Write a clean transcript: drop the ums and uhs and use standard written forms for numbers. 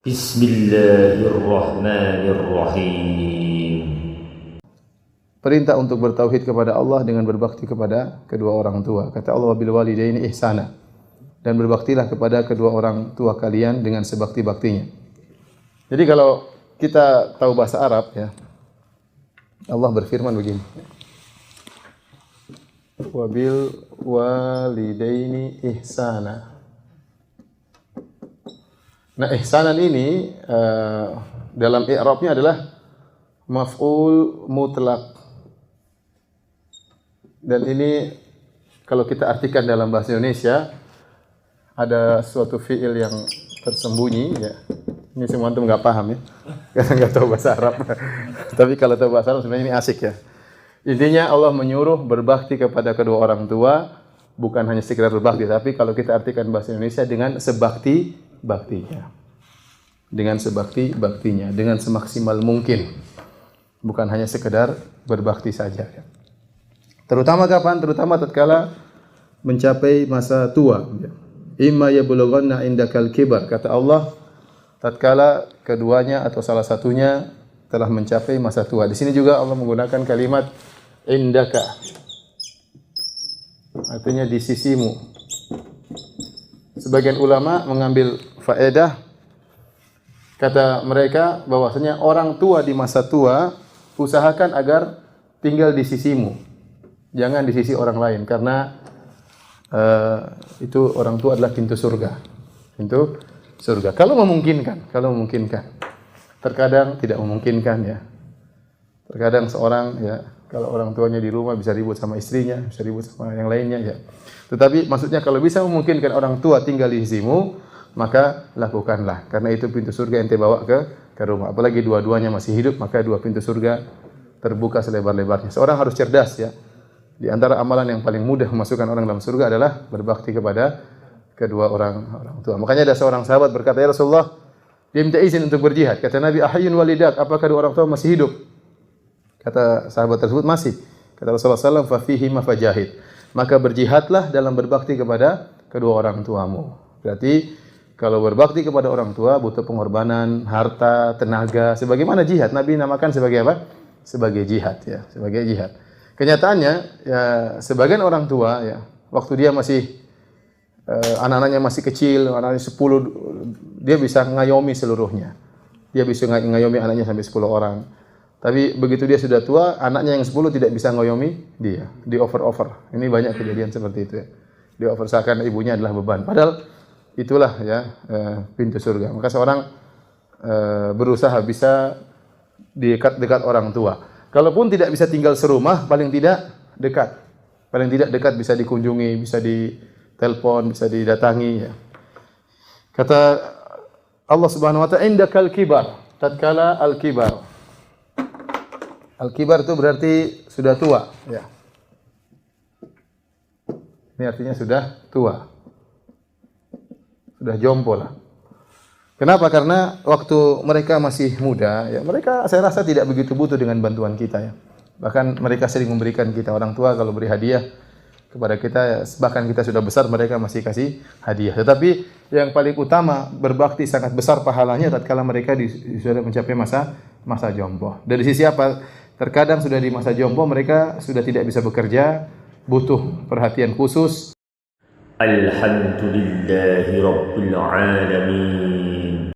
Bismillahirrahmanirrahim. Perintah untuk bertauhid kepada Allah dengan berbakti kepada kedua orang tua. Kata Allah, bil walidaini ihsana. Dan berbaktilah kepada kedua orang tua kalian dengan sebakti-baktinya. Jadi kalau kita tahu bahasa Arab ya, Allah berfirman begini. Wabil walidaini ihsana. Nah, ihsanan ini dalam i'rabnya adalah maf'ul mutlak. Dan ini kalau kita artikan dalam bahasa Indonesia ada suatu fi'il yang tersembunyi ya. Ini semua antum enggak paham ya. Karena enggak tahu bahasa Arab. Tapi kalau tahu bahasa Arab sebenarnya ini asik ya. Intinya Allah menyuruh berbakti kepada kedua orang tua, bukan hanya sekedar berbakti, tapi kalau kita artikan bahasa Indonesia dengan sebakti-baktinya. Dengan sebakti-baktinya, dengan semaksimal mungkin. Bukan hanya sekedar berbakti saja. Terutama kapan? Terutama tatkala mencapai masa tua. Imma yablughanna indakal kibar, kata Allah, tatkala keduanya atau salah satunya telah mencapai masa tua. Di sini juga Allah menggunakan kalimat indaka. Artinya di sisimu. Sebagian ulama mengambil faedah, kata mereka bahwasanya orang tua di masa tua usahakan agar tinggal di sisimu, jangan di sisi orang lain, karena itu orang tua adalah pintu surga, pintu surga. Kalau memungkinkan. Terkadang tidak memungkinkan ya. Terkadang seorang ya, kalau orang tuanya di rumah bisa ribut sama istrinya, bisa ribut sama yang lainnya ya. Tetapi maksudnya kalau bisa memungkinkan orang tua tinggal di sisimu, maka lakukanlah, karena itu pintu surga ente bawa ke rumah. Apalagi dua-duanya masih hidup, maka dua pintu surga terbuka selebar-lebarnya. Seorang harus cerdas ya. Di antara amalan yang paling mudah memasukkan orang dalam surga adalah berbakti kepada kedua orang tua. Makanya ada seorang sahabat berkata, "Ya Rasulullah, dia minta izin untuk berjihad." Kata Nabi, "Ahayyun walidak, apakah kedua orang tua masih hidup?" Kata sahabat tersebut, "Masih." Kata Rasulullah SAW, "Fa fihi ma fajahid." Maka berjihadlah dalam berbakti kepada kedua orang tuamu. Berarti kalau berbakti kepada orang tua butuh pengorbanan, harta, tenaga, sebagaimana jihad. Nabi namakan sebagai apa? Sebagai jihad ya, sebagai jihad. Kenyataannya ya, sebagian orang tua ya, waktu dia masih anak-anaknya masih kecil, anaknya 10, dia bisa ngayomi seluruhnya. Dia bisa ngayomi anaknya sampai 10 orang. Tapi begitu dia sudah tua, anaknya yang 10 tidak bisa ngayomi dia, di over. Ini banyak kejadian seperti itu ya. Di over seakan ibunya adalah beban. Padahal itulah ya pintu surga. Maka seorang berusaha bisa dekat orang tua. Kalaupun tidak bisa tinggal serumah, paling tidak dekat. Paling tidak dekat, bisa dikunjungi, bisa ditelepon, bisa didatangi ya. Kata Allah Subhanahu wa ta'ala, indakal kibar, tatkala al-kibar. Al-kibar itu berarti sudah tua ya. Ini artinya sudah tua. Sudah jompo lah. Kenapa? Karena waktu mereka masih muda, ya mereka saya rasa tidak begitu butuh dengan bantuan kita ya. Bahkan mereka sering memberikan kita, orang tua kalau beri hadiah kepada kita, ya, bahkan kita sudah besar mereka masih kasih hadiah. Tetapi yang paling utama, berbakti sangat besar pahalanya tatkala mereka sudah mencapai masa jompo. Dari sisi apa? Terkadang sudah di masa jompo mereka sudah tidak bisa bekerja, butuh perhatian khusus. Alhamdulillahi rabbil alamin.